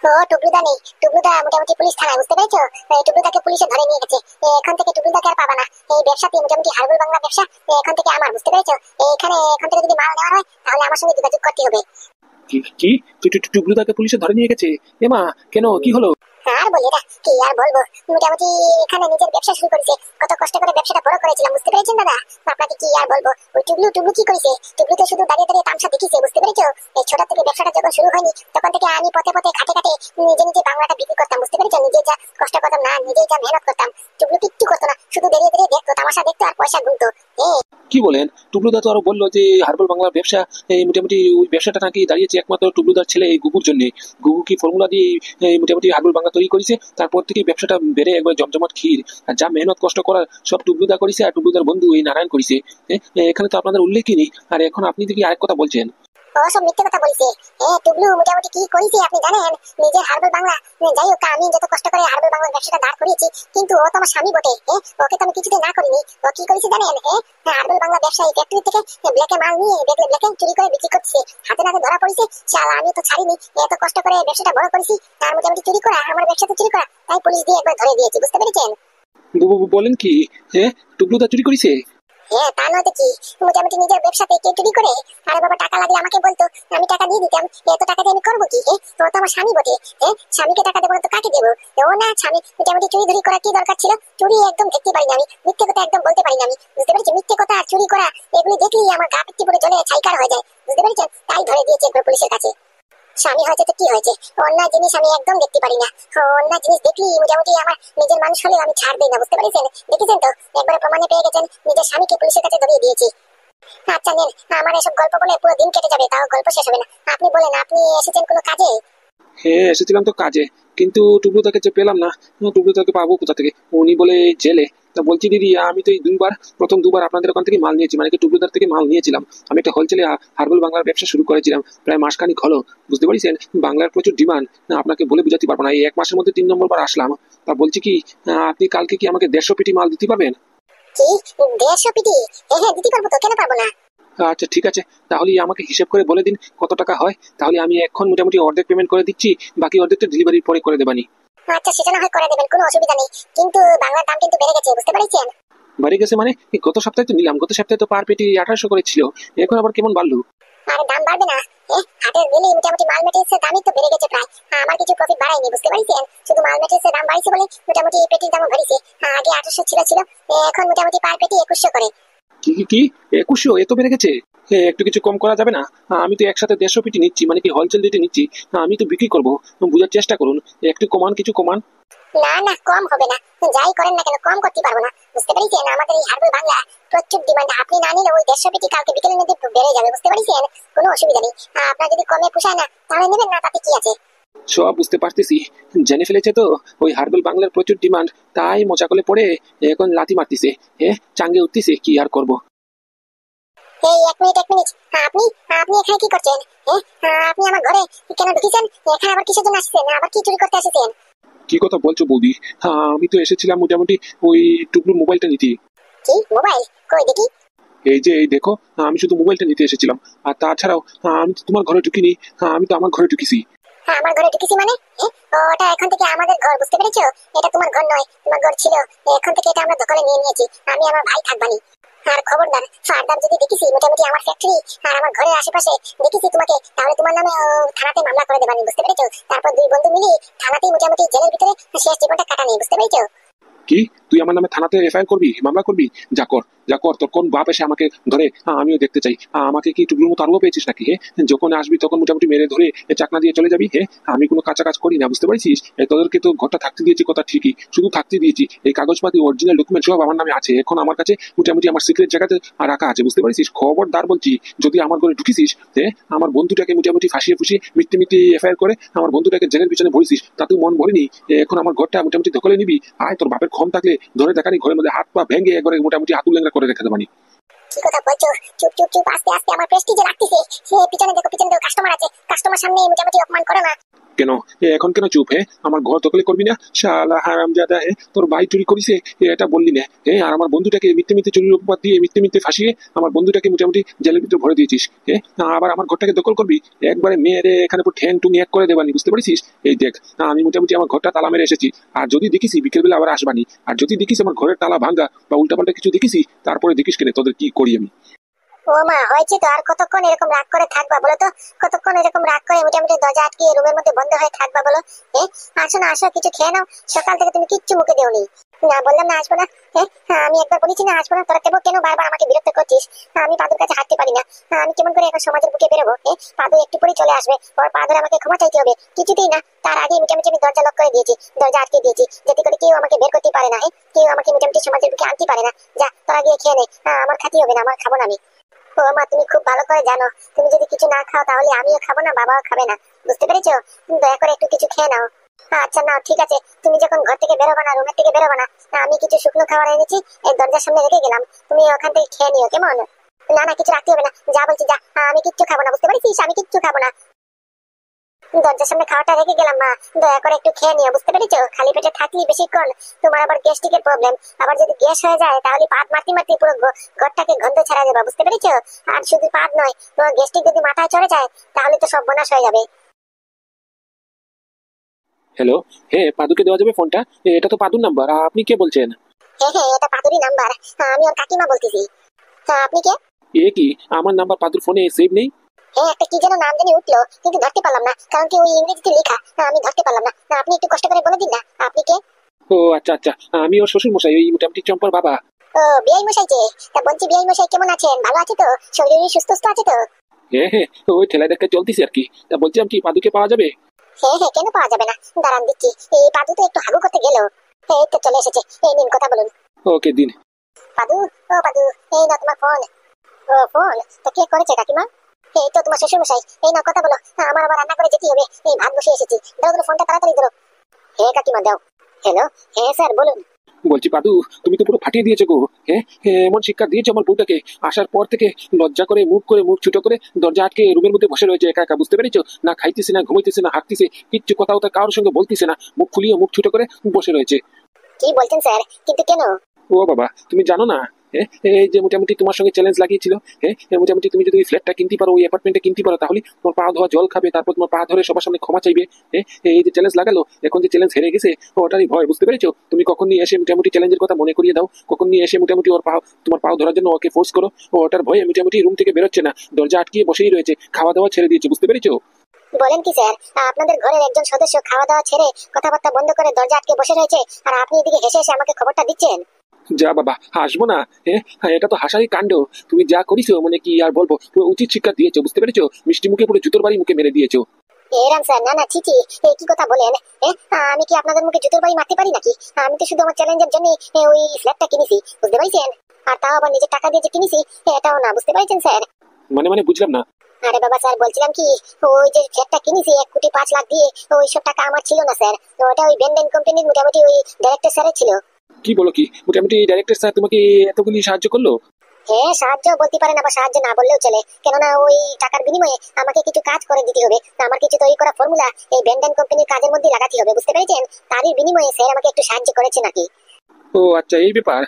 ও টুকলুদা নেই, টুকলুদা মোটামুটি পুলিশ থানায়, বুঝতে পেরেছো? টুকলুদাকে পুলিশে ধরে নিয়ে গেছে। এখান থেকে টুকলুদাকে আর পাবা না। এই ব্যবসাতে মোটামুটি হারবুল বাংলা ব্যবসা এখান থেকে আমার, বুঝতে পেরেছো? এখান থেকে যদি মাল নেওয়া হয় তাহলে আমার সঙ্গে যোগাযোগ করতে হবে। কি কি টুকলুদাকে পুলিশে ধরে নিয়ে গেছে? এমা, কেন, কি হলো? আর বলি এটা কি আর বলবো, মোটামুটি এখানে নিজের ব্যবসা শুরু করেছে, কত কষ্ট করে ব্যবসাটা বড় করেছিলাম, বুঝতে পেরেছেন দাদা? আপনাকে কি আর বলবো, ওই টুকলু কি করেছে, টুকলু তো শুধু দাঁড়িয়ে দাঁড়িয়ে তামসা দেখিছে, বুঝতে পেরেছো? এই ছোট থেকে ব্যবসাটা যখন শুরু হয়নি তখন থেকে আমি পথে পথে ঘাটে ঘাটে নিজে বাংলাটা বিক্রি করতাম, বুঝতে পেরেছো? নিজে যা কষ্ট করতাম না, নিজেই যা মেহনত করতাম, টুকলু কিচ্ছু করতো না, শুধু দাঁড়িয়ে দাঁড়িয়ে দেখতো, তামাশা দেখতো আর পয়সা গুনতো। কি বলেন? টুকলুদা তো আরো বললো যে হার্বাল বাংলার ব্যবসা, এই মোটামুটি ওই ব্যবসাটা নাকি দাঁড়িয়েছে একমাত্র টুকলুদার ছেলে এই গুগুর জন্য। গুগু কি ফর্মুলা দিয়ে মোটামুটি হার্বাল বাংলা তৈরি করেছে, তারপর থেকে ব্যবসাটা বেড়ে একবার জমজমাট ক্ষীর। আর যা মেহনত কষ্ট করার সব টুকলুদা করেছে, আর টুকলুদার বন্ধু এই নারায়ণ করেছে। এখানে তো আপনাদের উল্লেখই নেই, আর এখন আপনি দেখি আরেক কথা বলছেন। ও সব মিথ্যে কথা বলছে। টুকলু মোটামুটি কি করেছে আপনি জানেন? নিজের হার্বাল বাংলা, যাই হোক আমি যত কষ্ট করে হার্বাল বাংলার ব্যবসাটা দাঁড় করিয়েছি, কিন্তু ও তো আমার স্বামী বটে। ওকে তো আমি কিছুতে না করিনি। ও কি করেছে জানেন? হার্বাল বাংলা ব্যবসায়ী ফ্যাক্টরি থেকে ব্ল্যাকে মাল নিয়ে ব্ল্যাকে চুরি করে বিক্রি করছে, হাতে নাতে ধরা পড়েছে। শালা আমি তো ছাড়িনি, এত কষ্ট করে ব্যবসাটা বড় করেছি, আর মোটামুটি চুরি করা, আমার ব্যবসাতে চুরি করা, তাই পুলিশ দিয়ে একবার ধরে দিয়েছি, বুঝতে পেরেছেন? বলেন কি? টুকলুদা চুরি করেছে? তা নয় তো কি, মোটামুটি নিজের ব্যবসাতে কেউ চুরি করে? আরে বাবা, টাকা লাগলে আমাকে বলতো, আমি টাকা দিয়ে দিতাম। এত টাকা দিয়ে আমি করবো কি? ও তো আমার স্বামী বটে। স্বামীকে টাকা দেবো না তো কাকে দেবো? ও না, স্বামী মোটামুটি চুরি ধুরি করার কি দরকার ছিল? চুরি একদম দেখতে পারি না আমি, মিথ্যে কথা একদম বলতে পারি না আমি, বুঝতে পেরেছি? মিথ্যে কথা আর চুরি করা এগুলি দেখলেই আমার গা পিত্তি পুরো জ্বলে ছাইকার হয়ে যায়, বুঝতে পেরেছেন? তাই ধরে দিয়েছে একবার পুলিশের কাছে। স্বামী হয়েছে তো কি হয়েছে, অন্যায় জিনিস আমি একদম দেখতে পারি না। অন্যায় জিনিস দেখলি মোটামুটি আমার নিজের মানুষ হলেও আমি ছাড় দিই না, বুঝতে পেরেছেন? দেখেছেন তো, একবারে প্রমাণে পেয়ে গেছেন, নিজের স্বামীকে পুলিশের কাছে ধরিয়ে দিয়েছি। আচ্ছা নেন, আমার এসব গল্প বলে পুরো দিন কেটে যাবে, তাও গল্প শেষ হবে না। আপনি বলেন, আপনি এসেছেন কোনো কাজে? হ্যাঁ, এসেছিলাম তো কাজে, কিন্তু টুকলুদাকে যে পেলাম না। টুকলুদাকে পাবো কোথা থেকে? উনি বলে জেলে। তা বলছি দিদি, আমি তো এই প্রথম দুবার আপনাদের ওখান থেকে মাল নিয়েছি, মানে কি টুকলুদার থেকে মাল নিয়েছিলাম। আমি একটা হোলসেলে হার্বাল বাংলার ব্যবসা শুরু করেছিলাম, প্রায় মাসখানিক হলো, বুঝতে পারছেন? বাংলার প্রচুর ডিমান্ড, আপনাকে বলে বোঝাতে পারবো না। এই এক মাসের মধ্যে 3 নম্বর বার আসলাম। তা বলছি কি, আপনি কালকে কি আমাকে 150 পেটি মাল দিতে পারবেন? কি 150 পিটি? হ্যাঁ দিতে পারবো তো, কেন পারবো না? আচ্ছা ঠিক আছে, তাহলে আমাকে হিসেব করে বলে দিন কত টাকা হয়। তাহলে আমি এখন মোটামুটি অর্ধেক পেমেন্ট করে দিচ্ছি, বাকি অর্ধেকটা ডেলিভারির পরে করে দেবানি। আচ্ছা সেটা না হয় করে দেবেন, কোনো অসুবিধা নেই, কিন্তু বাংলার দাম কিন্তু বেড়ে গেছে, বুঝতে পারছেন? বাড়ি গেছে মানে? এই গত সপ্তাহে তো নিলাম, গত সপ্তাহে তো পার পেটি 1800 করে ছিল, এখন আবার কেমন বাড়লো? আরে দাম বাড়বে না? হাটের গেলে মোটামুটি মাল মেটেরিয়ালসের দামই তো বেড়ে গেছে প্রায়। আমার কিছু প্রফিট বাড়ায়নি, বুঝতে পারছেন? শুধু মাল মেটেরিয়ালসের দাম বাড়ছে বলে মোটামুটি পেটির দামও বেড়েছে। আগে 1800 ছিল, এখন মোটামুটি পার পেটি 2100 করে। কি কি কি 2100? এত বেড়ে গেছে? একটু কিছু কম করা যাবে না? আমি তো একসাথে 150 পেটি নিচ্ছি, মানে কি হোলসেল রেটে নিচ্ছি, আমি তো বিক্রি করবো। বুঝার চেষ্টা করুন, একটু কমান, কিছু কমান। না না, কম হবে না, যাই করেন না কেন কম করতে পারবো না, বুঝতে পারছেন? আমাদের এই হার্বাল বাংলা প্রচুর ডিমান্ড, আপনি না নিলে ওই 150 পেটি কালকে বিকেলের মধ্যে বেড়ে যাবে, বুঝতে পারছেন? কোনো অসুবিধা নেই, আপনার যদি কমে পোষায় না তাহলে নেবেন না, তাতে কি আছে? সব বুঝতে পারতেছি, জেনে ফেলেছে তো ওই হার্বাল বাংলার প্রচুর ডিমান্ড, তাই মোচা কলে পড়ে এখন লাথি মারতেছে, চাঙ্গে উঠতেছে, কি আর করবো। এই এক মিনিট এক মিনিট, আপনি আপনি এখানে কি করছেন? আপনি আমার ঘরে কেন ঢুকেছেন? এখানে আবার কিসের জন্য আসছেন? আবার কি চুরি করতে এসেছেন? কি কথা বলছো বৌদি? আমি তো এসেছিলাম মোটামুটি ওই টুকলুর মোবাইলটা নিতে। কি মোবাইল? কই দেখি। এই দেখো, আমি শুধু মোবাইলটা নিতে এসেছিলাম, আর তাছাড়াও আমি তো তোমার ঘরে ঢুকিনি, আমি তো আমার ঘরে ঢুকিছি। আমার ঘরে ঢুকেছি মানে? ওটা এখন থেকে আমাদের ঘর, বুঝতে পেরেছো? এটা তোমার ঘর নয়, তোমার ঘর ছিল, এখন থেকে এটা আমরা দখলে নিয়ে নিয়েছি, আমি আমার ভাই থাকবানি। আর খবরদার ফারদার যদি দেখিছি মোটামুটি আমার ফ্যাক্টরি আর আমার ঘরের আশেপাশে দেখিছি তোমাকে, তাহলে তোমার নামে থানাতে মামলা করে দেবানি, বুঝতে পেরেছো? তারপর দুই বন্ধু মিলে থানাতেই মোটামুটি জেলের ভিতরে শেষ জীবনটা কাটানি, বুঝতে পেরেছো? কি তুই আমার নামে থানাতে এফআইআর করবি, মামলা করবি? যা কর, যা কর, তোর কোন বাপ এসে আমাকে ধরে, আমিও দেখতে চাই। আমাকে কি টুকলুর মতো আরও পেয়েছিস নাকি? যখন আসবি তখন মোটামুটি মেরে ধরে চাকনা দিয়ে চলে যাবি। আমি কোনো কাঁচা কাজ করি না, বুঝতে পারছিস? তোদেরকে তো ঘরটা থাকতে দিয়েছি, কথা ঠিকই, শুধু থাকতে দিয়েছি, এই কাগজপাতি অরিজিনাল ডকুমেন্ট সব আমার নামে আছে, এখন আমার কাছে মোটামুটি আমার সিক্রেট জায়গাতে রাখা আছে, বুঝতে পারছিস? খবরদার বলছি, যদি আমার ঘরে ঢুকিছিস, আমার বন্ধুটাকে মোটামুটি ফাঁসিয়ে ফুসিয়ে মিথ্যে মিথ্যে এফআইআর করে আমার বন্ধুটাকে জেলের পিছনে ভরিছিস, তাতেও মন ভরেনি, এখন আমার ঘরটা মোটামুটি দখলে নিবি। আয়, তোর বাপের ক্ষম থাকলে ধরে দেখানি, ঘরের মধ্যে হাত পা ভেঙে একবারে মোটামুটি হাতুল লেঙ্গা করে রেখে দেবানি। কি কথা বলছো? চুপ চুপ চুপ, আস্তে আস্তে, আমার প্রেস্টিজে লাগতেছে। সে পিছনে দেখো, পিছনে দেখো, কাস্টমার আছে, কাস্টমার সামনে মোটামুটি অপমান করো না। কেন এখন কেন চুপ? আমার ঘর দখলে করবি না শালা হারামজাদা? তোর ভাই চুরি করিছে এটা বললি না? আর আমার বন্ধুটাকে মিথ্যে মিথ্যে চুরির অপবাদ দিয়ে মিথ্যে মিথ্যে ফাঁসিয়ে আমার বন্ধুটাকে মোটামুটি জেলের ভিতরে ভরে দিয়েছিস। আবার আমার ঘরটাকে দখল করবি? একবারে মেয়েরে এখানে পুরো ঠ্যাং টুং এক করে দেবানি, বুঝতে পারছিস? এই দেখ, আমি মোটামুটি আমার ঘরটা তালা মেরে এসেছি। আর যদি দেখিস বিকেলবেলা আবার আসবানি, আর যদি দেখিস আমার ঘরের তালা ভাঙ্গা বা উল্টাপাল্টা কিছু দেখিস, তারপরে দেখিস কেন তোদের কি করি আমি। ও মা, হয়েছে তো, আর কতক্ষণ এরকম রাগ করে থাকবা বলো তো? কতক্ষণ এরকম রাগ করে মোটামুটি দরজা আটকিয়ে রুমের মধ্যে বন্ধ হয়ে থাকবা বলো? আসো না, আসো, কিছু খেয়ে নাও। সকাল থেকে তুমি কিচ্ছু মুখে দেওনি। না, বললাম না আসবো না। আমি একবার বলেছি না আসবো না, তোরা কেন বারবার আমাকে বিরক্ত করছিস? আমি পাদুর কাছে হাঁটতে পারি না। আমি কেমন করে এখন সমাজের বুকে বেরোবো? পাদু একটু পরেই চলে আসবে, ওর পা ধরে আমাকে ক্ষমা চাইতে হবে। কিছুতেই না, তার আগে মোটামুটি আমি দরজা লক করে দিয়েছি, দরজা আটকে দিয়েছি, যাতে করে কেউ আমাকে বের করতে পারে না। কেউ আমাকে মোটামুটি সমাজের বুকে আনতে পারে না। যা, তোরা গিয়ে খেয়ে নে। আমার খাতি হবে না, আমার খাবো না আমি। ও মা, তুমি খুব ভালো করে জানো, তুমি যদি কিছু না খাও তাহলে আমিও খাবো না, বাবাও খাবে না, বুঝতে পেরেছো? দয়া করে একটু কিছু খেয়ে নাও। আচ্ছা নাও, ঠিক আছে। তুমি যখন ঘর থেকে বেরোবা না, রুমের থেকে বেরোবা না, আমি কিছু শুকনো খাবার এনেছি, এই দরজার সামনে রেখে গেলাম, তুমি ওখান থেকে খেয়ে নিও, কেমন? না না, কিছু রাখতে হবে না, যা বলছি যা। আমি কিচ্ছু খাবো না, বুঝতে পারছিস? আমি কিচ্ছু খাবো না। দরজার সামনে খাওয়াটা রেখে গেলাম, মা দয়া করে একটু খেয়ে নিও, বুঝতে পেরেছো? খালি পেটে থাকলি বেশিক্ষণ তোমার আবার গ্যাস্ট্রিকের প্রবলেম, আবার যদি গ্যাস হয়ে যায় তাহলে পাত মারতে মারতে পুরো ঘরটাকে গন্ধ ছাড়া দেবা, বুঝতে পেরেছো? আর শুধু পাত নয়, তোমার গ্যাস্ট্রিক যদি মাথায় চড়ে যায় তাহলে তো সব বনাশ হয়ে যাবে। হ্যালো, পাদুকে দেওয়া যাবে ফোনটা? এটা তো পাদুর নাম্বার, আপনি কে বলছেন? হ্যাঁ, এটা পাদুরি নাম্বার। আমি ওর কাকিমা বলতেছি। আপনি কে? কি আমার নাম্বার পাদুর ফোনে সেভ নেই? একটা কি যেন নাম জানি উঠলো, কিন্তু ধরতে পারলাম না, কারণ কি ওই ইংরেজিতে লেখা, আমি ধরতে পারলাম না। আপনি একটু কষ্ট করে বলে দিন না, আপনি কে? ও আচ্ছা আচ্ছা, আমি ওর শ্বশুর মশাই, ওই মোটামুটি চম্পার বাবা। ও, বিআই মশাই যে। তা বলছি, বিআই মশাই কেমন আছেন? ভালো আছে তো? শরীর সুস্থ আছে তো? হ্যাঁ, ওই ঠেলায় দেখা চলতেছে আর কি। তা বলছিলাম কি পাদুকে পাওয়া যাবে? হ্যাঁ, কেন পাওয়া যাবে না? দাঁড়ান দিচ্ছি। এই পাদু তো একটু হাগু করতে গেল, এই তো চলে এসেছে। এই নিন, কথা বলুন। ওকে দিন। পাদু, ও পাদু, এই না তোমার ফোন। ও ফোন? তা কে করেছে কাকিমা? এই তো তোমার শ্বশুর মশাই। এই না, কথা বলো। আমার আবার রান্না করে যেতে হবে, এই ভাত বসিয়ে এসেছি। দাও দাও, ফোনটা তাড়াতাড়ি ধরো। কাকিমা দাও। হ্যালো, স্যার বলুন। বলছি পাদু, তুমি তো পুরো ফাটিয়ে দিয়েছো গো। এমন শিক্ষা দিয়েছো আমার বউটাকে, আসার পর থেকে লজ্জা করে মুখ ছোট করে দরজা আটকে রুমের মধ্যে বসে রয়েছে একা একা, বুঝতে পেরেছো? না খাইতেছে না ঘুমাইতেছে না হাঁটতেছে, কিচ্ছু কথা কারোর সঙ্গে বলতেছে না, মুখ খুলিয়ে মুখ ছোট করে বসে রয়েছে। কি বলছেন স্যার? কিন্তু কেন? ও বাবা, তুমি জানো না? এই যে মোটামুটি তোমার সঙ্গে চ্যালেঞ্জ লাগিয়েছিল, মোটামুটি তুমি যদি ওই ফ্ল্যাটটা কিনতে পারো, ওই অ্যাপার্টমেন্টটা কিনতে পারো, তাহলে তোমার পা ধোয়া জল খাবে, তারপর তোমার পা ধরে সবার সামনে ক্ষমা চাইবে। এই যে চ্যালেঞ্জ লাগালো, এখন যে চ্যালেঞ্জ হেরে গেছে, ওটারই ভয়, বুঝতে পেরেছো? তুমি কখন নিয়ে এসে মোটামুটি চ্যালেঞ্জের কথা মনে করিয়ে দাও, কখন নিয়ে এসে মোটামুটি ওর পা, তোমার পাও ধরার জন্য ওকে ফোর্স করো। ওটার ভয়ে মোটামুটি রুম থেকে বেরোচ্ছে না, দরজা আটকিয়ে বসেই রয়েছে, খাওয়া দাওয়া ছেড়ে দিয়েছে, বুঝতে পেরেছো? বলেন কি স্যার? আপনাদের ঘরের একজন সদস্য খাওয়া দাওয়া ছেড়ে কথাবার্তা বন্ধ করে দরজা আটকে বসে রয়েছে, আর আপনি এদিকে হেসে হেসে আমাকে খবরটা দিচ্ছেন? যা বাবা, হাসবো না? এটা তো হাসারই কাণ্ড। তুমি যা করিছো মানে কি আর বলবো, পুরো উচিত শিক্ষা দিয়েছো, বুঝতে পেরেছো? মিষ্টি মুখে পুরো জুতোর বাড়ি মুখে মেরে দিয়েছো। এরাম স্যার, না না, ছিচি, কি কথা বলেন? আমি কি আপনাদের মুখে জুতোর বাড়ি মারতে পারি নাকি? আমি তো শুধু আমার চ্যালেঞ্জের জন্য ওই ফ্ল্যাটটা কিনেছি, বুঝতে পারছেন? আর তাও আবার নিজের টাকা দিয়ে যে কিনেছি, এটাও না, বুঝতে পারছেন স্যার? মানে বুঝলাম না। আরে বাবা স্যার, বলছিলাম কি, ওই যে ফ্ল্যাটটা কিনেছি 1,05,00,000 দিয়ে, ওই সব টাকা আমার ছিল না স্যার, ওটা ওই বেনবেন কোম্পানির মোটামুটি ওই ডাইরেক্টর স্যারের ছিল। কি বলো কি? মোটামুটি ডাইরেক্টর স্যার তোমাকে এতগুলি সাহায্য করলো? সাহায্য বলতে পারেন, আবার সাহায্য না বললেও চলে, কেননা ওই টাকার বিনিময়ে আমাকে কিছু কাজ করে দিতে হবে। আমার কিছু তৈরি করা ফর্মুলা এই বেনবেন কোম্পানির কাজের মধ্যে লাগাতে হবে, বুঝতে পেরেছেন? তারই বিনিময়ে স্যার আমাকে একটু সাহায্য করেছে নাকি। ও আচ্ছা, এই ব্যাপার।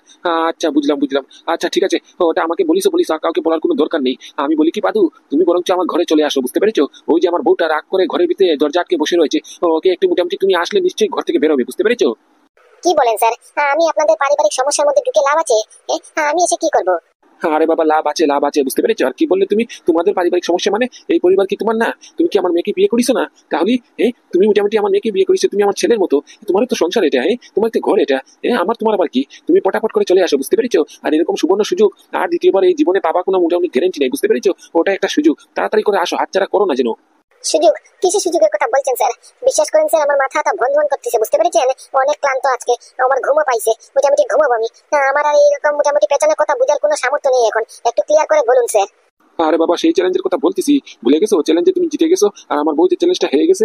আচ্ছা, বুঝলাম। আচ্ছা ঠিক আছে, ওটা আমাকে বলিস, আর কাউকে বলার কোনো দরকার নেই। আমি বলি কি পাদু, তুমি বরঞ্চ আমার ঘরে চলে আসো, বুঝতে পেরেছো? ওই যে আমার বউটা রাগ করে ঘরের ভিতরে দরজা আটকে বসে রয়েছে, ওকে একটু মোটামুটি তুমি আসলে নিশ্চয়ই ঘর থেকে বেরোবে, বুঝতে পেরেছো? কি বলেন স্যার? আমি আপনাদের পারিবারিক সমস্যার মধ্যে ঢুকে লাভ আছে? আমি এসে কি করব? আরে বাবা, লাভ আছে, বুঝতে পেরেছো? আর কি বললে তুমি? তোমাদের পারিবারিক সমস্যা মানে এই পরিবার কি তোমার না? তুমি কি আমার মেয়েকে বিয়ে করিছো না? তাহলে তুমি মোটামুটি আমার মেয়েকে বিয়ে করিছো, তুমি আমার ছেলের মতো, তোমারও তো সংসার এটা, তোমার তো ঘর এটা। আমার তোমার আবার কি? তুমি পটাপট করে চলে আসো, বুঝতে পেরেছো? আর এরকম সুবর্ণ সুযোগ আর দ্বিতীয়বার এই জীবনে পাবা কোনো মোটামুটি গ্যারেন্টি নেই, বুঝতে পেরেছো? ওটা একটা সুযোগ, তাড়াতাড়ি করে আসো, হাতছাড়া করো না যেন। সুযোগ? কিসের সুযোগের কথা বলছেন স্যার? বিশ্বাস করেন স্যার, আমার মাথাটা ভন করতেছে, বুঝতে পেরেছেন? অনেক ক্লান্ত আজকে, আমার ঘুমও পাইছে, মোটামুটি ঘুমাবো আমি। আমার আর এইরকম মোটামুটি পেছনের কথা বুঝার কোনো সামর্থ্য নেই এখন। একটু ক্লিয়ার করে বলুন স্যার। আরে বাবা, সেই চ্যালেঞ্জের কথা বলতেছি, ভুলে গেছো? চ্যালেঞ্জে তুমি জিতে গেছো আর আমার বউ যে চ্যালেঞ্জটা হেরে গেছে।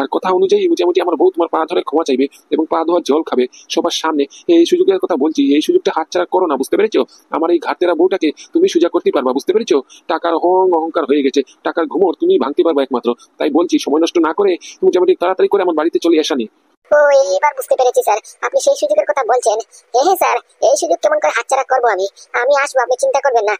আর কথা অনুযায়ী মোটামুটি আমার বউ তোমার পা ধরে ক্ষমা চাইবে এবং পা ধোয়ার জল খাবে সবার সামনে। এই সুযোগের কথা বলছি, এই সুযোগটা হাতছাড়া করো না, বুঝতে পেরেছো? আমার এই ঘাটেরা বউটাকে তুমি সোজা করতে পারবা, বুঝতে পেরেছো? টাকার অহংকার হয়ে গেছে, টাকার ঘুমোর তুমি ভাঙতে পারবা একমাত্র। তাই বলছি, সময় নষ্ট না করে মোটামুটি তাড়াতাড়ি করে আমার বাড়িতে চলে আসানি। ও, এবার বুঝতে পেরেছি স্যার, আপনি সেই সুযোগের কথা বলছেন। হ্যাঁ স্যার, এই সুযোগ কেমন করে হাতছাড়া করবো আমি? আমি আসবো, আপনি চিন্তা করবেন না।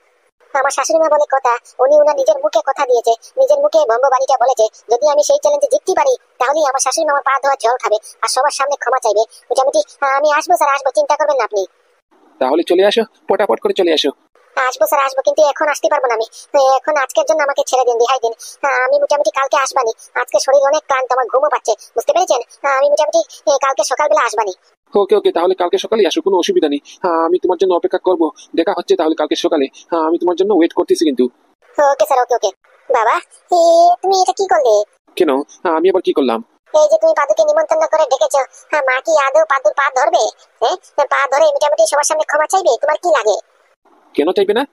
আমার শাশুড়ি মা বলে কথা, উনি ওনার নিজের মুখে কথা দিয়েছে, নিজের মুখে বঙ্গবাণীটা বলেছে, যদি আমি সেই চ্যালেঞ্জে জিততে পারি তাহলে আমার শাশুড়ি মা আমার পা ধোয়া জল খাবে আর সবার সামনে ক্ষমা চাইবে। মোটামুটি আমি আসবো স্যার, আসবো, চিন্তা করবেন না আপনি। তাহলে চলে আসো, পটাপট করে চলে আসো। আসবো স্যার, আসবো, কিন্তু এখন আসতে পারবো না আমি। এখন আজকের জন্য আমাকে ছেড়ে দিন, রেহাই দিন। আমি মোটামুটি কালকে আসবানি। আজকে শরীর অনেক ক্লান্ত, আমার ঘুমও পাচ্ছে, বুঝতে পেরেছেন? আমি মোটামুটি কালকে সকালবেলা আসবানি। ওকে ওকে, তাহলে কালকে সকালে আসো, কোনো অসুবিধা নেই। আমি তোমার জন্য অপেক্ষা করব। দেখা হচ্ছে তাহলে কালকে সকালে। আমি তোমার জন্য ওয়েট করতেছি কিন্তু। ওকে স্যার, ওকে ওকে। বাবা, তুমি এটা কি করলে? কেন? আমি আবার কি করলাম? এই যে তুমি পাদুকে নিমন্ত্রণ করে ডেকেছো, মা কি আদৌ পাদুর পা ধরবে? পা ধরে মোটামুটি সবার সামনে ক্ষমা চাইবে? তোমার কি লাগে? কেন চাইবে না?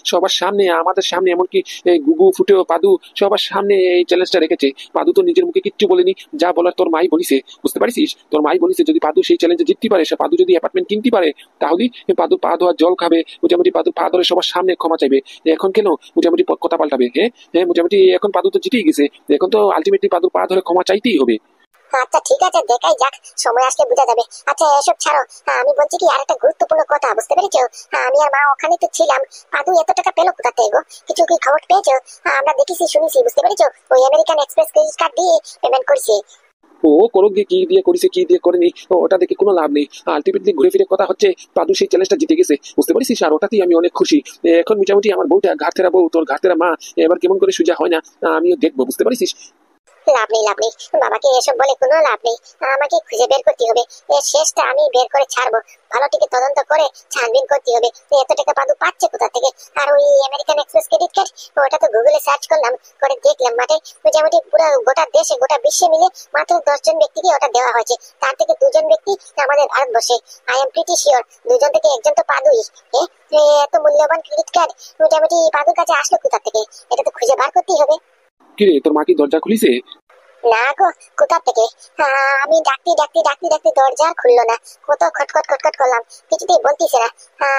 সবার সামনে, আমাদের সামনে, এমনকি গুগু ফুটেও পাদু সবার সামনে এই চ্যালেঞ্জটা রেখেছে। পাদু তো নিজের মুখে কিচ্ছু বলেনি, যা বলার তোর মাই বলিছে, বুঝতে পারিস? তোর মাই বলিছে যদি পাদু সেই চ্যালেঞ্জে জিততে পারে, সে পাদু যদি অ্যাপার্টমেন্ট কিনতে পারে, তাহলে পাদু পা ধোয়ার জল খাবে, মোটামুটি পাদু পা ধরে সবার সামনে ক্ষমা চাইবে। এখন কেন মোটামুটি কথা পাল্টাবে? মোটামুটি এখন পাদু তো জিতেই গেছে, এখন তো আলটিমেটলি পাদু পা ধরে ক্ষমা চাইতেই হবে। আচ্ছা ঠিক আছে, দেখাই যাক, সময় আসলে বোঝা যাবে। আচ্ছা এসব ছাড়ো, আমি বলছি কি আরেকটা গুরুত্বপূর্ণ কথা, বুঝতে পেরেছো? আমি আর মা ওখানে তো ছিলাম। পাদু এত টাকা পেলো কোথা থেকে গো? কিছু কি খবর পেয়েছো? আমরা দেখেছি, শুনেছি, বুঝতে পেরেছো? ওই আমেরিকান এক্সপ্রেস ক্রেডিট কার্ড দিয়ে পেমেন্ট করছে। ও করুক দিয়ে, কি দিয়ে করেছে কি দিয়ে করেনি ওটা দেখে কোনো লাভ নেই। আলটিমেটলি ঘুরে ফিরে কথা হচ্ছে পাদু সেই চ্যালেঞ্জটা জিতে গেছে, বুঝতে পারিস? আর ওটাতেই আমি অনেক খুশি। এখন মোটামুটি আমার বউটা ঘাটতেরা বউ, তোর ঘাটতেরা মা এবার কেমন করে সোজা হয় না আমিও দেখবো, বুঝতে পারিস? লাভ নেই, লাভ নেই, বাবাকে এসব বলে কোনো লাভ নেই। আমাকে খুঁজে বের করতে হবে, এর শেষটা আমি বের করে ছাড়বো। ভালো থেকে তদন্ত করে ছানবিন করতে হবে এত টাকা পাদু পাচ্ছে কোথা থেকে। আর ওই আমেরিকান এক্সপ্রেস ক্রেডিট কার্ড, ওটা তো গুগলে সার্চ করলাম, করে দেখলাম মাঠে মোটামুটি পুরো গোটা দেশে, গোটা বিশ্বে মিলে মাত্র 10 জন ব্যক্তিকে ওটা দেওয়া হয়েছে। তার থেকে 2 জন ব্যক্তি আমাদের ভারতবর্ষে। আই এম প্রিটি শিওর 2 জন থেকে 1 জন তো পাদুই। এত মূল্যবান ক্রেডিট কার্ড মোটামুটি পাদুর কাছে আসলো কোথা থেকে? এটা তো খুঁজে বার করতেই হবে। কিরে, তোর মা কি দরজা খুলিছে? না গো, কোথা থেকে? আমি ডাকতে দরজা আর খুললো না। কত খটখট খটখট করলাম, কিছুতেই বলতিছে না।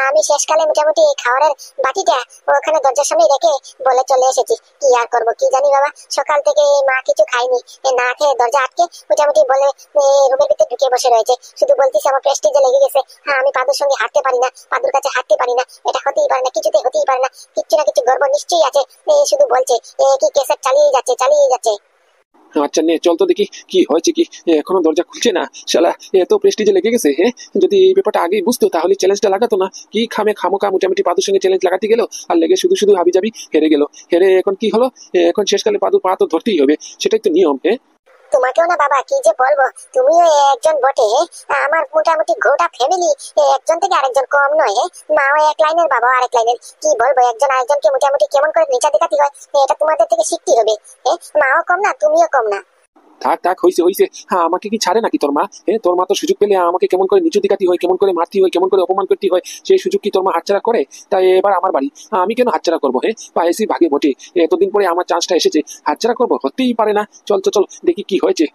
আমি শেষকালে মোটামুটি খাবারের বাটিটা ওখানে দরজার সামনে রেখে বলে চলে এসেছি। কি আর করবো, কি জানি বাবা, সকাল থেকে মা কিছু খাইনি, না খেয়ে দরজা আটকে মোটামুটি বলে রুমের ভিতরে ঢুকে বসে রয়েছে। শুধু বলতিছে আমার প্রেস্টিজে লেগে গেছে, আমি পাদুর সঙ্গে হাঁটতে পারি না, পাদুর কাছে হাঁটতে পারি না, এটা হতেই পারে না, কিছুতেই হতেই পারে না, কিচ্ছু না কিছু গর্ব নিশ্চয়ই আছে। শুধু বলছে কি কেসেট চালিয়ে যাচ্ছে। আচ্ছা নে, চল তো দেখি কি হয়েছে কি। এখনো দরজা খুলছে না শালা, এত প্রেস্টিজে লেগে গেছে। যদি এই ব্যাপারটা আগেই বুঝতো তাহলে চ্যালেঞ্জটা লাগাতো না। কি খামোকা মোটামুটি পাদুর সঙ্গে চ্যালেঞ্জ লাগাতে গেল, আর লেগে শুধু শুধু হাবি যাবি হেরে গেল। হেরে এখন কি হলো? এখন শেষকালে পাদু পা তো ধরতেই হবে, সেটাই তো নিয়ম। তোমাকেও না বাবা, কি যে বলবো, তুমিও একজন বটে। আমার মোটামুটি গোটা ফ্যামিলি একজন থেকে আরেকজন কম নয়। মাও এক লাইনের, বাবা আরেক লাইনের। কি বলবো, একজন আরেকজনকে মোটামুটি কেমন করে নিচা দেখাতে হয় এটা তোমাদের থেকে শিখতে হবে। মাও কম না, তুমিও কম না। থাক থাক, হইছে। আমাকে কি ছাড়ে নাকি তোর মা? তোর মা তো সুযোগ পেলে আমাকে কেমন করে নিচু দিকাতি হয়, কেমন করে মারতে হয়, কেমন করে অপমান করতে হয়, সেই সুযোগ কি তোর মা হাতছাড়া করে? তাই এবার আমার বাড়ি, আমি কেন হাতছাড়া করবো? পাইছি ভাগে বটে, এতদিন পরে আমার চান্সটা এসেছে, হাতছাড়া করবো? হতেই পারে না। চল দেখি কি হয়েছে।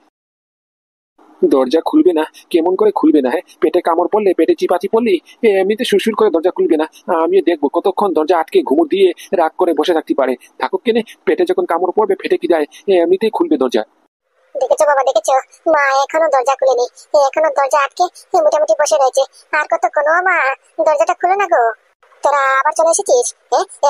দরজা খুলবে না, কেমন করে খুলবে না? পেটে কামড় পড়লে, পেটে চিপাচি পড়লি এমনিতে সুরসুর করে দরজা খুলবে না। আমিও দেখবো কতক্ষণ দরজা আটকে ঘুমুর দিয়ে রাগ করে বসে থাকতে পারে। থাকুক কেনে, পেটে যখন কামড় পড়বে ফেটে কি যায়, এমনিতেই খুলবে দরজা। দেখেছো বাবা, দেখেছো? মা এখনো দরজা খুলেনি, এখনো দরজা আটকে মোটামুটি বসে রয়েছে। আর কতক্ষণ? মা, দরজাটা খুলে না গো। তোরা আবার চলে এসেছিস?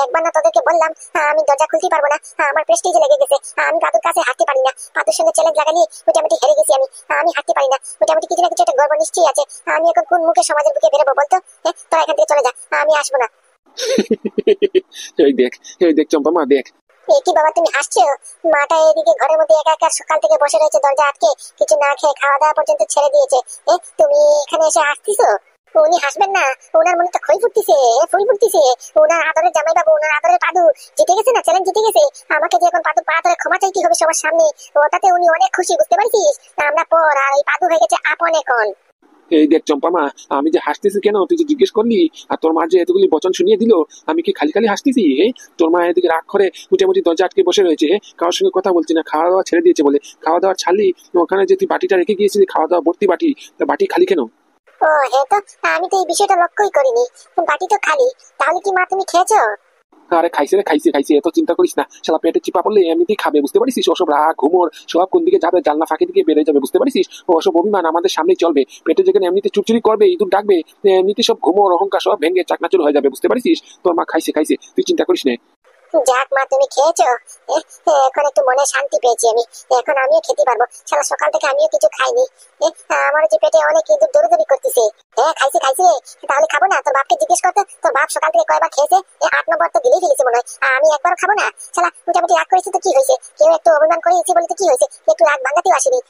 একবার না তোদেরকে বললাম আমি দরজা খুলতে পারবো না, আমার প্রেস্টিজে লেগে গেছে, আমি পাদুর কাছে হাঁটতে পারি না, পাদুর সঙ্গে চ্যালেঞ্জ লাগালি মোটামুটি হেরে গেছি আমি হাঁটতে পারি না, মোটামুটি কিছু না কিছু একটা গর্ব নিশ্চয়ই আছে। আমি এখন কোন মুখে সমাজের বুকে বেরোবো বলতো? তোরা এখান থেকে চলে যা, আমি আসবো না। এই দেখ চম্পা মা, দেখ। কি বাবা, তুমি হাসছো? মাটা এদিকে ঘরের মধ্যে একা একা সকাল থেকে বসে রয়েছে দরজা আটকে, কিছু না খেয়ে, খাওয়া দাওয়া পর্যন্ত ছেড়ে দিয়েছে। তুমি এখানে এসে হাসতিছো? উনি হাসবেন না, ওনার মনে তো খই ফুটতিছে, ফুল ফুটতিছে। ওনার আদরের জামাই বাবু, ওনার আদরের পাদু জিতে গেছে না, চ্যালেঞ্জ জিতে গেছে। আমাকে যে এখন পাদু পা ধরে ক্ষমা চাইতে হবে সবার সামনে, ওটাতে উনি অনেক খুশি, বুঝতে পারছিস? আমরা পর, আর এই পাদু হয়ে গেছে আপন এখন। এই দেখ চম্পা মা, আমি যে হাসতেছি কেন তুই যে জিজ্ঞেস করলি, আর তোর মা যে এতগুলি বচন শুনিয়ে দিল, আমি কি খালি খালি হাসতেছি? তোর মা এদিকে রাগ করে মোটামুটি দরজা আটকে বসে রয়েছে, কারোর সঙ্গে কথা বলছি না, খাওয়া দাওয়া ছেড়ে দিয়েছে বলে। খাওয়া দাওয়া ছাড়লি, ওখানে যে তুই বাটিটা রেখে গিয়েছিলি খাওয়া দাওয়া ভর্তি বাটি, তা বাটি খালি কেন? ও হ্যাঁ, তো আমি তো এই বিষয়টা লক্ষ্যই করিনি, বাটি তো খালি। তাহলে কি মা তুমি খেয়েছো? আরে খাইছে রে, খাইছে খাইছে, এত চিন্তা করিস না। শালা পেটে চিপা পড়লে এমনিতেই খাবে, বুঝতে পারিস? ওসব রাগ ঘুমোর সব কোন দিকে যাবে, জানলা ফাঁকি দিকে বেড়ে যাবে, বুঝতে পারিস? ওসব অভিমান আমাদের সামনেই চলবে। পেটে যেখানে এমনিতে চুরচুরি করবে, ইঁদুর ডাকবে, এমনিতে সব ঘুমোর অহংকার সব ভেঙে চাকনাচুর হয়ে যাবে, বুঝতে পারিস? তোর মা খাইছে খাইছে, তুই চিন্তা করিস না। যাক মা, তুমি খেয়েছো, এখন একটু মনে শান্তি পেয়েছি আমি। এখন আমিও খেতে পারবো। সারা সকাল থেকে আমিও কিছু খাইনি। আমার যে পেটে অনেক ইঁদুর দৌড়াদৌড়ি করতেছে। হ্যাঁ খাইছি খাইছি রে। তাহলে খাবো না? তোর বাপকে জিজ্ঞেস করতো, তোর বাপ সকাল থেকে কয়বার খেয়েছে। 8 নম্বর তো গিলেই ফেলেছে মনে হয়। আমি একবারও খাবো না। শালা মোটামুটি রাগ করেছি তো কি হয়েছে? কেউ একটু অভিমান করেছি বলে তো কি হয়েছে? একটু রাগ ভাঙাতেও আসেনি।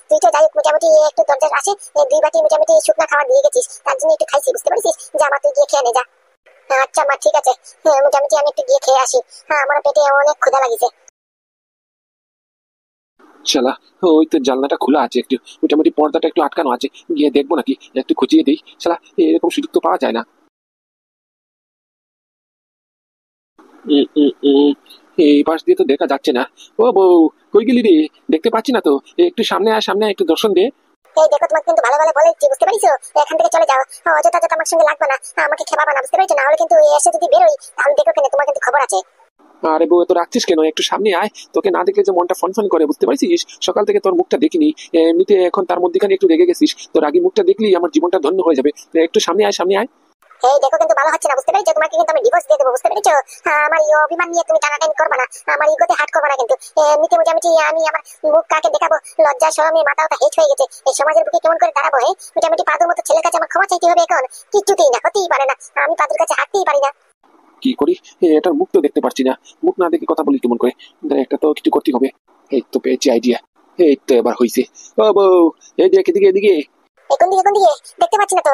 তুই তো যাই হোক মোটামুটি একটু দরজার আসে 2 বাটি মোটামুটি শুকনা খাবার দিয়ে গেছিস, তার জন্য একটু খাইছি, বুঝতে পারছিস? যা মা, তুই গিয়ে খেয়ে নে যা। আচ্ছা মা, ঠিক আছে। মোটামুটি আমি একটু গিয়ে খেয়ে আসি। আমার পেটে অনেক ক্ষুধা লাগিছে। শালা ওই তো জানলাটা খোলা আছে, একটু মোটামুটি পর্দাটা একটু আটকানো আছে, গিয়ে দেখবো নাকি, একটু খুঁচিয়ে দিই। শালা এরকম সুযোগ তো পাওয়া যায় না। এই পাশ দিয়ে তো দেখা যাচ্ছে না। ও বউ, কই গেলি রে? দেখতে পাচ্ছি না তো। একটু সামনে আয়, সামনে আয়, একটু দর্শন দে। এই দেখো, তোমাকে কিন্তু ভালো ভালো বলেছি, বুঝতে পারিছো? এখান থেকে চলে যাও। অযথা অযথা আমার সঙ্গে লাগবে না, আমাকে খেপাবা না, বুঝতে পারছো? না হলে কিন্তু এসে যদি বেরোই তাহলে দেখো কেন, তোমার কিন্তু খবর আছে। আরে বউ, এত রাখছিস কেন? একটু সামনে আয়, তোকে না দেখলে যে মনটা ফনফন করে, বুঝতে পারছিস? সকাল থেকে তোর মুখটা দেখিনি, এমনিতে এখন তার মধ্যেখানে একটু রেগে গেছিস। তোর আগে মুখটা দেখলি আমার জীবনটা ধন্য হয়ে যাবে। একটু সামনে আয়, সামনে আয়। এই দেখো, কিন্তু ভালো হচ্ছে না, বুঝতে পেরেছো? তোমাকে কিন্তু আমি ডিভোর্স দিয়ে দেবো, বুঝতে পেরেছো? আমার এই অভিমান নিয়ে তুমি টানাটানি করবে না, আমার ইগোতে হাত করবে না কিন্তু। এমনিতে মোটামুটি আমি আমার মুখ কাকে দেখাবো? লজ্জা শরমে মাথাটা হেট হয়ে গেছে। এই সমাজের বুকে কেমন করে দাঁড়াবো? মোটামুটি পাদুর মতো ছেলের কাছে আমার ক্ষমা চাইতে হবে এখন? কিচ্ছুতেই না, হতেই পারে না। আমি পাদুর কাছে হাঁটতেই পারি না। কি করি? এটার মুখ তো দেখতে পারছি না, মুখ না দেখে কথা বলি কেমন করে? একটা তো কিছু করতে হবে। এই তো পেয়েছি আইডিয়া, এই তো এবার হইছে। ও বউ, এই দেখ এদিকে, এদিকে। কোন দিকে কোন দিকে? দেখতে পাচ্ছি না তো।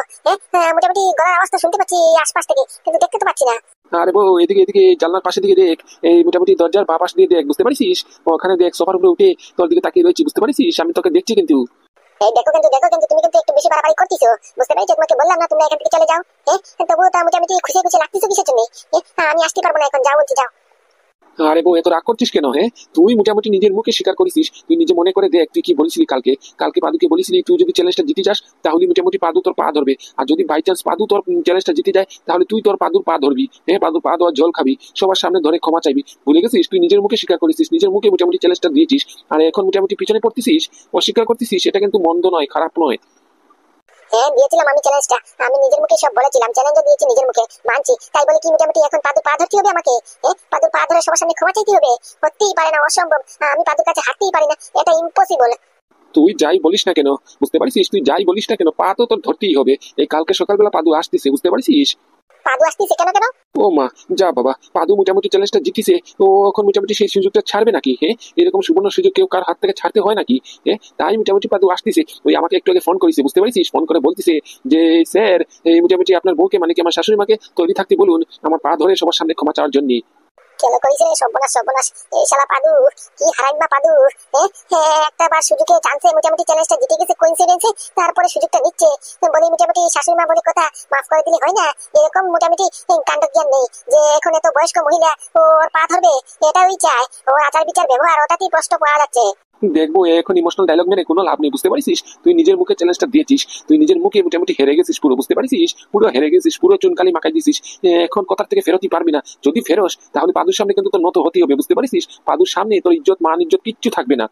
মোটামুটি গলার আওয়াজ তো শুনতে পাচ্ছি আশপাশ থেকে, কিন্তু দেখতে তো পাচ্ছি না। আরে বউ, এদিকে এদিকে, জানলার পাশে দিকে দেখ। এই মোটামুটি দরজার বা পাশ দিয়ে দেখ, বুঝতে পারছিস? ওখানে দেখ, সোফার উপরে উঠে তোর দিকে তাকিয়ে রয়েছি, বুঝতে পারছিস? আমি তোকে দেখছি কিন্তু। এই দেখো, কিন্তু দেখো, কিন্তু তুমি কিন্তু একটু বেশি বাড়াবাড়ি করতেছো, বুঝতে পেরেছো? তোমাকে বললাম না তোমরা এখান থেকে চলে যাও। তবুও তা মোটামুটি খুশি খুশি লাগতেছো কিসের জন্য? আমি আসতে পারবো না এখন, যাও বলছি, যাও। আরে বউ, এত রাগ করছিস কেন? তুই মোটামুটি নিজের মুখে স্বীকার করেছিস, তুই নিজে মনে করে দেখ, তুই কি বলেছিলি কালকে? কালকে পাদুকে বলেছিলি তুই যদি চ্যালেঞ্জটা জিতে যাস তাহলে মোটামুটি পাদু তোর পা ধরবে, আর যদি বাই চান্স পাদু তোর চ্যালেঞ্জটা জিতে যায় তাহলে তুই তোর পাদুর পা ধরবি। পাদুর পা দেওয়ার জল খাবি, সবার সামনে ধরে ক্ষমা চাইবি। ভুলে গেছিস? তুই নিজের মুখে স্বীকার করেছিস, নিজের মুখে মোটামুটি চ্যালেঞ্জটা দিয়েছিস, আর এখন মোটামুটি পিছনে পড়তেছিস, অস্বীকার করতেছিস। এটা কিন্তু মন্দ নয়, খারাপ নয়। দিয়েছিলাম আমি চ্যালেঞ্জটা, আমি নিজের মুখে সব বলেছিলাম, চ্যালেঞ্জও দিয়েছি নিজের মুখে, মানছি। তাই বলে কি মোটামুটি এখন পাদুর পা ধরতে হবে আমাকে? পাদুর পা ধরে সবার সামনে ক্ষমা চাইতে হবে? হতেই পারে না, অসম্ভব। আমি পাদুর কাছে হাঁটতেই পারি না, এটা ইম্পসিবল। তুই যাই বলিস না কেন, বুঝতে পারছিস? তুই যাই বলিস না কেন, পা তো তোর ধরতেই হবে। এই কালকে সকালবেলা পাদু আসতেছে, বুঝতে পারছিস? পাদু আসতেছে কেন কেন? ও মা, যা বাবা, পাদু মোটামুটি চ্যালেঞ্জটা জিতিছে, ও এখন মোটামুটি সেই সুযোগটা ছাড়বে নাকি? এরকম সুবর্ণ সুযোগ কেউ কার হাত থেকে ছাড়তে হয় নাকি? তাই মোটামুটি পাদু আসতেছে। ওই আমাকে একটু আগে ফোন করেছে, বুঝতে পারছিস? ফোন করে বলতেছে যে স্যার, এই মোটামুটি আপনার বউকে, মানে কি আমার শাশুড়ি মাকে তৈরি থাকতে বলুন আমার পা ধরে সবার সামনে ক্ষমা চাওয়ার জন্য। কেন কইছে? সর্বনাশ সর্বনাশ, এই শালা পাদু কি হারাইবা পাদু। একটা বার সুযোগে চান্সে মোটামুটি চ্যালেঞ্জটা জিতে গেছে কোইন্সিডেন্সে, তারপরে সুযোগটা নিচ্ছে বলে মোটামুটি শাশুড়ি মা বলে কথা মাফ করে দিলে হয় না? এরকম মোটামুটি কাণ্ড জ্ঞান নেই যে এখন এত বয়স্ক মহিলা ওর পা ধরবে। এটা ওই চায়, ওর আচার বিচার ব্যবহার ওটাতেই প্রশ্ন পাওয়া যাচ্ছে। দেখবো এখন ইমোশনাল ডায়লগ মেরে কোনো লাভ নেই, বুঝতে পারছিস? তুই নিজের মুখে চ্যালেঞ্জটা দিয়েছিস, তুই নিজের মুখে মোটামুটি হেরে গেছিস পুরো, বুঝতে পারছিস? পুরো হেরে গেছিস, পুরো চুনকালি মাখাই দিছিস। এখন কথার থেকে ফেরতই পারবি না। যদি ফেরোস তাহলে পাদুর সামনে কিন্তু তোর নত হতেই হবে, বুঝতে পারছিস? পাদুর সামনে তোর ইজ্জত মান ইজ্জত কিচ্ছু থাকবে না।